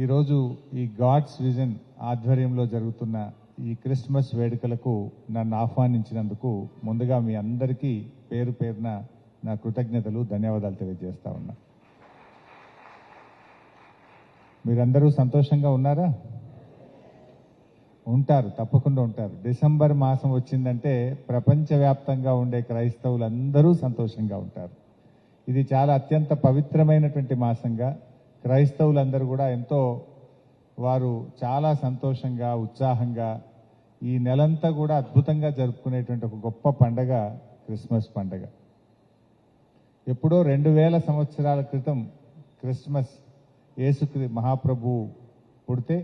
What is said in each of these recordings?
ఈరోజు ఈ God's vision ఆధ్వర్యంలో జరుగుతున్న ఈ క్రిస్మస్ వేడుకలకు నన్ను ఆహ్వానించినందుకు ముందుగా మీ అందరికీ పేరు పేరున నా కృతజ్ఞతలు ధన్యవాదాలు తెలియజేస్తా ఉన్నా. మీరందరూ సంతోషంగా ఉన్నారా? ఉంటారు, తప్పకుండా ఉంటారు. డిసెంబర్ మాసం వచ్చిందంటే ప్రపంచవ్యాప్తంగా ఉండే క్రైస్తవులందరూ సంతోషంగా ఉంటారు. ఇది చాలా అత్యంత పవిత్రమైనటువంటి మాసంగా క్రైస్తవులందరూ కూడా ఎంతో వారు చాలా సంతోషంగా ఉత్సాహంగా ఈ నెలంతా కూడా అద్భుతంగా జరుపుకునేటువంటి ఒక గొప్ప పండగ క్రిస్మస్ పండగ. ఎప్పుడో 2000 సంవత్సరాల క్రితం క్రిస్మస్ యేసు మహాప్రభు పుడితే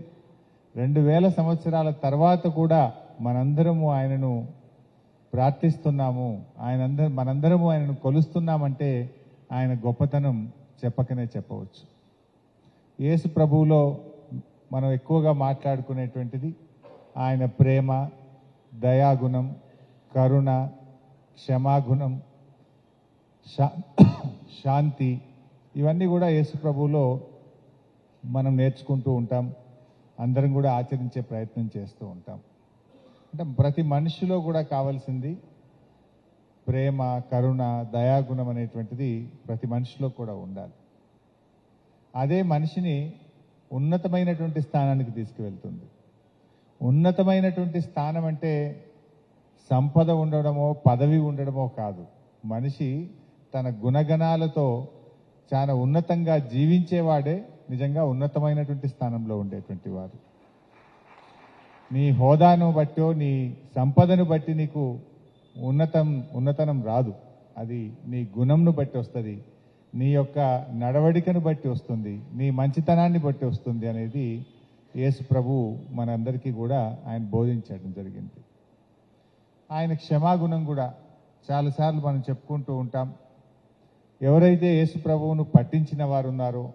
2000 సంవత్సరాల తర్వాత కూడా మనందరము ఆయనను ప్రార్థిస్తున్నాము, మనందరము ఆయనను కొలుస్తున్నామంటే ఆయన గొప్పతనం చెప్పకనే చెప్పవచ్చు. యేసు ప్రభువులో మనం ఎక్కువగా మాట్లాడుకునేటువంటిది ఆయన ప్రేమ, దయాగుణం, కరుణ, క్షమాగుణం, శాంతి, ఇవన్నీ కూడా యేసు ప్రభువులో మనం నేర్చుకుంటూ ఉంటాం, అందరం కూడా ఆచరించే ప్రయత్నం చేస్తూ ఉంటాం. అంటే ప్రతి మనిషిలో కూడా కావాల్సింది ప్రేమ, కరుణ, దయాగుణం అనేటువంటిది ప్రతి మనిషిలో కూడా ఉండాలి. అదే మనిషిని ఉన్నతమైనటువంటి స్థానానికి తీసుకువెళ్తుంది. ఉన్నతమైనటువంటి స్థానం అంటే సంపద ఉండడమో పదవి ఉండడమో కాదు. మనిషి తన గుణగణాలతో చాలా ఉన్నతంగా జీవించేవాడే నిజంగా ఉన్నతమైనటువంటి స్థానంలో ఉండేటువంటి వారు. నీ హోదాను బట్టో నీ సంపదను బట్టి నీకు ఉన్నతనం రాదు. అది నీ గుణంను బట్టి వస్తుంది, నీ యొక్క నడవడికను బట్టి వస్తుంది, నీ మంచితనాన్ని బట్టి వస్తుంది అనేది యేసు ప్రభు మనందరికీ కూడా ఆయన బోధించడం జరిగింది. ఆయన క్షమాగుణం కూడా చాలాసార్లు మనం చెప్పుకుంటూ ఉంటాం. ఎవరైతే యేసు ప్రభువును పట్టించిన వారు ఉన్నారో,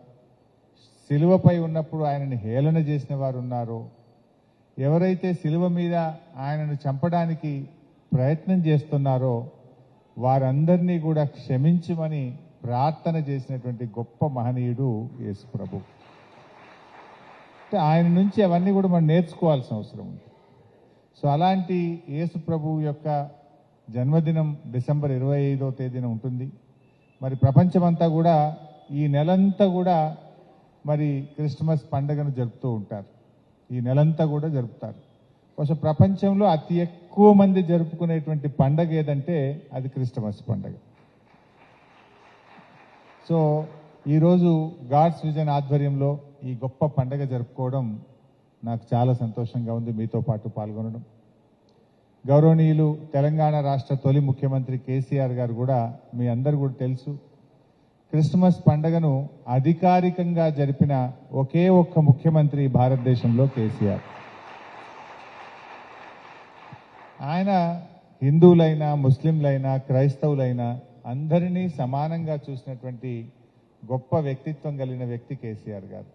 సిలువపై ఉన్నప్పుడు ఆయనను హేళన చేసిన వారు ఉన్నారో, ఎవరైతే సిలువ మీద ఆయనను చంపడానికి ప్రయత్నం చేస్తున్నారో వారందరినీ కూడా క్షమించమని ప్రార్థన చేసినటువంటి గొప్ప మహనీయుడు యేసు ప్రభు. అంటే ఆయన నుంచి అవన్నీ కూడా మనం నేర్చుకోవాల్సిన అవసరం ఉంది. సో అలాంటి యేసు ప్రభు యొక్క జన్మదినం డిసెంబర్ 25వ తేదీన ఉంటుంది. మరి ప్రపంచమంతా కూడా ఈ నెలంతా కూడా మరి క్రిస్మస్ పండుగను జరుపుతూ ఉంటారు. ఈ నెలంతా కూడా జరుపుతారు. బహుశా ప్రపంచంలో అతి ఎక్కువ మంది జరుపుకునేటువంటి పండగ ఏదంటే అది క్రిస్మస్ పండగ. సో ఈరోజు గాడ్స్ విజన్ ఆధ్వర్యంలో ఈ గొప్ప పండగ జరుపుకోవడం నాకు చాలా సంతోషంగా ఉంది, మీతో పాటు పాల్గొనడం. గౌరవనీయులు తెలంగాణ రాష్ట్ర తొలి ముఖ్యమంత్రి కేసీఆర్ గారు కూడా మీ అందరూ కూడా తెలుసు, క్రిస్మస్ పండగను అధికారికంగా జరిపిన ఒకే ఒక్క ముఖ్యమంత్రి భారతదేశంలో కేసీఆర్. ఆయన హిందువులైనా, ముస్లింలైనా, క్రైస్తవులైనా అందరినీ సమానంగా చూసినటువంటి గొప్ప వ్యక్తిత్వం కలిగిన వ్యక్తి కేసీఆర్ గారు.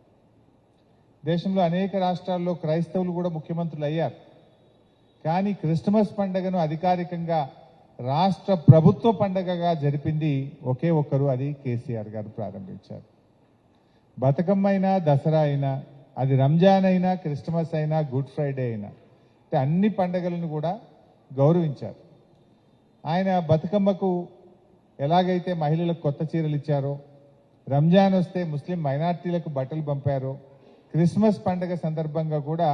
దేశంలో అనేక రాష్ట్రాల్లో క్రైస్తవులు కూడా ముఖ్యమంత్రులు అయ్యారు. కానీ క్రిస్మస్ పండుగను అధికారికంగా రాష్ట్ర ప్రభుత్వ పండుగగా జరిపింది ఒకే ఒక్కరు, అది కేసీఆర్ గారు ప్రారంభించారు. బతుకమ్మ అయినా, దసరా అయినా, అది రంజాన్ అయినా, క్రిస్మస్ అయినా, గుడ్ ఫ్రైడే అయినా, అంటే అన్ని పండుగలను కూడా గౌరవించారు. ఆయన బతుకమ్మకు ఎలాగైతే మహిళలకు కొత్త చీరలు ఇచ్చారో, రంజాన్ వస్తే ముస్లిం మైనార్టీలకు బట్టలు పంపారో, క్రిస్మస్ పండుగ సందర్భంగా కూడా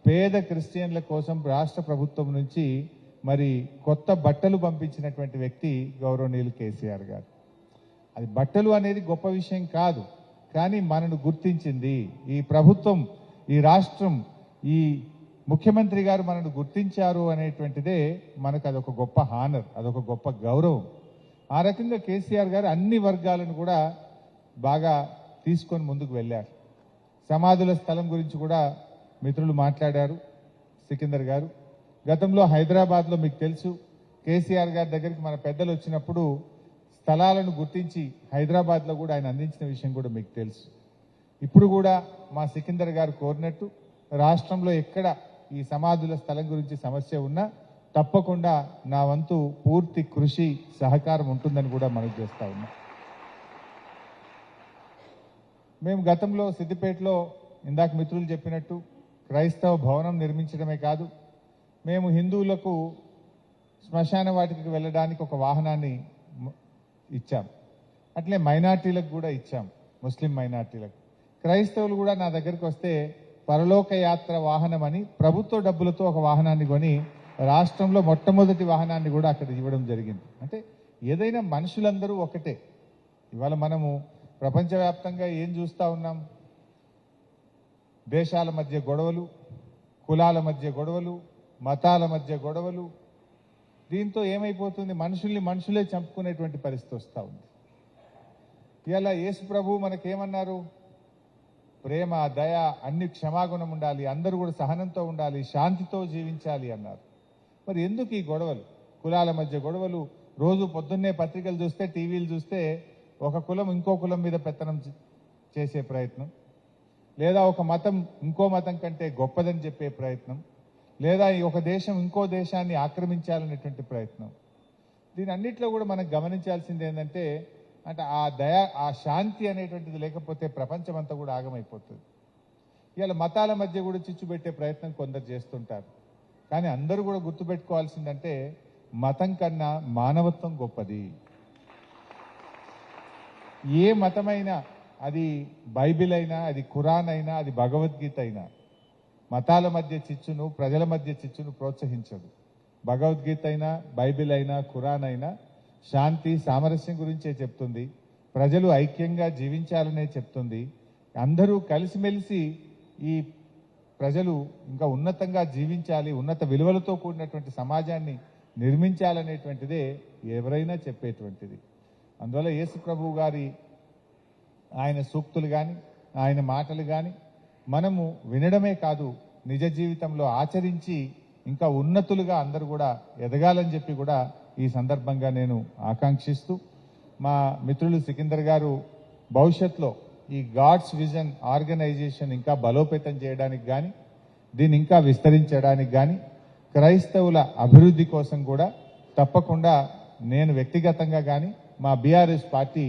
పేద క్రిస్టియన్ల కోసం రాష్ట్ర ప్రభుత్వం నుంచి మరి కొత్త బట్టలు పంపించినటువంటి వ్యక్తి గౌరవనీయులు కేసీఆర్ గారు. అది బట్టలు అనేది గొప్ప విషయం కాదు, కానీ మనను గుర్తించింది ఈ ప్రభుత్వం, ఈ రాష్ట్రం, ఈ ముఖ్యమంత్రి గారు మనను గుర్తించారు అనేటువంటిదే మనకు అదొక గొప్ప హానర్, అదొక గొప్ప గౌరవం. ఆ రకంగా కేసీఆర్ గారు అన్ని వర్గాలను కూడా బాగా తీసుకొని ముందుకు వెళ్ళారు. సమాధుల స్థలం గురించి కూడా మిత్రులు మాట్లాడారు, సికిందర్ గారు. గతంలో హైదరాబాద్లో మీకు తెలుసు, కేసీఆర్ గారి దగ్గరికి మన పెద్దలు వచ్చినప్పుడు స్థలాలను గుర్తించి హైదరాబాద్లో కూడా ఆయన అందించిన విషయం కూడా మీకు తెలుసు. ఇప్పుడు కూడా మా సికిందర్ గారు కోరినట్టు రాష్ట్రంలో ఎక్కడ ఈ సమాధుల స్థలం గురించి సమస్య ఉన్నా తప్పకుండా నా వంతు పూర్తి కృషి, సహకారం ఉంటుందని కూడా మనం చేస్తా ఉన్నాం. మేము గతంలో సిద్దిపేటలో ఇందాక మిత్రులు చెప్పినట్టు క్రైస్తవ భవనం నిర్మించడమే కాదు, మేము హిందువులకు శ్మశాన వాటికి వెళ్ళడానికి ఒక వాహనాన్ని ఇచ్చాం. అట్లే మైనార్టీలకు కూడా ఇచ్చాం, ముస్లిం మైనార్టీలకు. క్రైస్తవులు కూడా నా దగ్గరికి వస్తే పరలోక యాత్ర వాహనం అని ప్రభుత్వ డబ్బులతో ఒక వాహనాన్ని కొని రాష్ట్రంలో మొట్టమొదటి వాహనాన్ని కూడా అక్కడ ఇవ్వడం జరిగింది. అంటే ఏదైనా మనుషులందరూ ఒకటే. ఇవాళ మనము ప్రపంచవ్యాప్తంగా ఏం చూస్తూ ఉన్నాం? దేశాల మధ్య గొడవలు, కులాల మధ్య గొడవలు, మతాల మధ్య గొడవలు. దీంతో ఏమైపోతుంది? మనుషుల్ని మనుషులే చంపుకునేటువంటి పరిస్థితి వస్తూ ఉంది. ఇలా యేసు ప్రభు మనకేమన్నారు? ప్రేమ, దయ, అన్ని క్షమాగుణం ఉండాలి, అందరూ కూడా సహనంతో ఉండాలి, శాంతితో జీవించాలి అన్నారు. మరి ఎందుకు ఈ గొడవలు? కులాల మధ్య గొడవలు. రోజు పొద్దున్నే పత్రికలు చూస్తే, టీవీలు చూస్తే ఒక కులం ఇంకో కులం మీద పెత్తనం చేసే ప్రయత్నం, లేదా ఒక మతం ఇంకో మతం కంటే గొప్పదని చెప్పే ప్రయత్నం, లేదా ఒక దేశం ఇంకో దేశాన్ని ఆక్రమించాలనేటువంటి ప్రయత్నం. దీని అన్నిట్లో కూడా మనం గమనించాల్సింది ఏంటంటే, అంటే ఆ దయ, ఆ శాంతి అనేటువంటిది లేకపోతే ప్రపంచం అంతా కూడా ఆగమైపోతుంది. ఇవాళ మతాల మధ్య కూడా చిచ్చు పెట్టే ప్రయత్నం కొందరు చేస్తుంటారు. కానీ అందరూ కూడా గుర్తుపెట్టుకోవాల్సిందంటే, మతం కన్నా మానవత్వం గొప్పది. ఏ మతమైనా, అది బైబిల్ అయినా, అది ఖురాన్ అయినా, అది భగవద్గీత అయినా, మతాల మధ్య చిచ్చును, ప్రజల మధ్య చిచ్చును ప్రోత్సహించదు. భగవద్గీత అయినా, బైబిల్ అయినా, ఖురాన్ అయినా శాంతి, సామరస్యం గురించే చెప్తుంది. ప్రజలు ఐక్యంగా జీవించాలనే చెప్తుంది. అందరూ కలిసిమెలిసి ఈ ప్రజలు ఇంకా ఉన్నతంగా జీవించాలి, ఉన్నత విలువలతో కూడినటువంటి సమాజాన్ని నిర్మించాలనేటువంటిదే ఎవరైనా చెప్పేటువంటిది. అందువల్ల యేసు ప్రభువు గారి ఆయన సూక్తులు కానీ, ఆయన మాటలు కానీ మనము వినడమే కాదు, నిజ జీవితంలో ఆచరించి ఇంకా ఉన్నతులుగా అందరూ కూడా ఎదగాలని చెప్పి కూడా ఈ సందర్భంగా నేను ఆకాంక్షిస్తూ, మా మిత్రులు సికిందర్ గారు భవిష్యత్తులో ఈ గాడ్స్ విజన్ ఆర్గనైజేషన్ ఇంకా బలోపేతం చేయడానికి కానీ, దీన్ని ఇంకా విస్తరించడానికి కానీ, క్రైస్తవుల అభివృద్ధి కోసం కూడా తప్పకుండా నేను వ్యక్తిగతంగా కానీ మా బీఆర్ఎస్ పార్టీ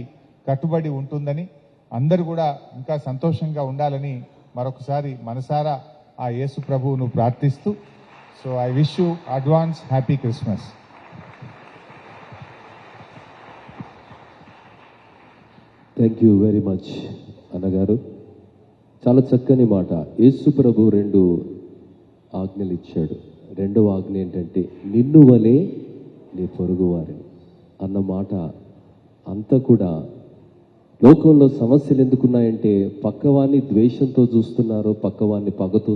కట్టుబడి ఉంటుందని, అందరూ కూడా ఇంకా సంతోషంగా ఉండాలని మరొకసారి మనసారా ఆ యేసు ప్రభువును ప్రార్థిస్తూ, so I wish you advance happy Christmas. Thank you very much అన్నగారు. చాలా చక్కని మాట. యేసు ప్రభు 2 ఆజ్ఞలు ఇచ్చాడు. రెండవ ఆజ్ఞ ఏంటంటే, నిన్ను వలే నీ పొరుగువారిని అన్న మాట అంతా కూడా లోకంలో సమస్యలు ఎందుకున్నాయంటే, పక్కవాన్ని ద్వేషంతో చూస్తున్నారు, పక్కవాన్ని పగతో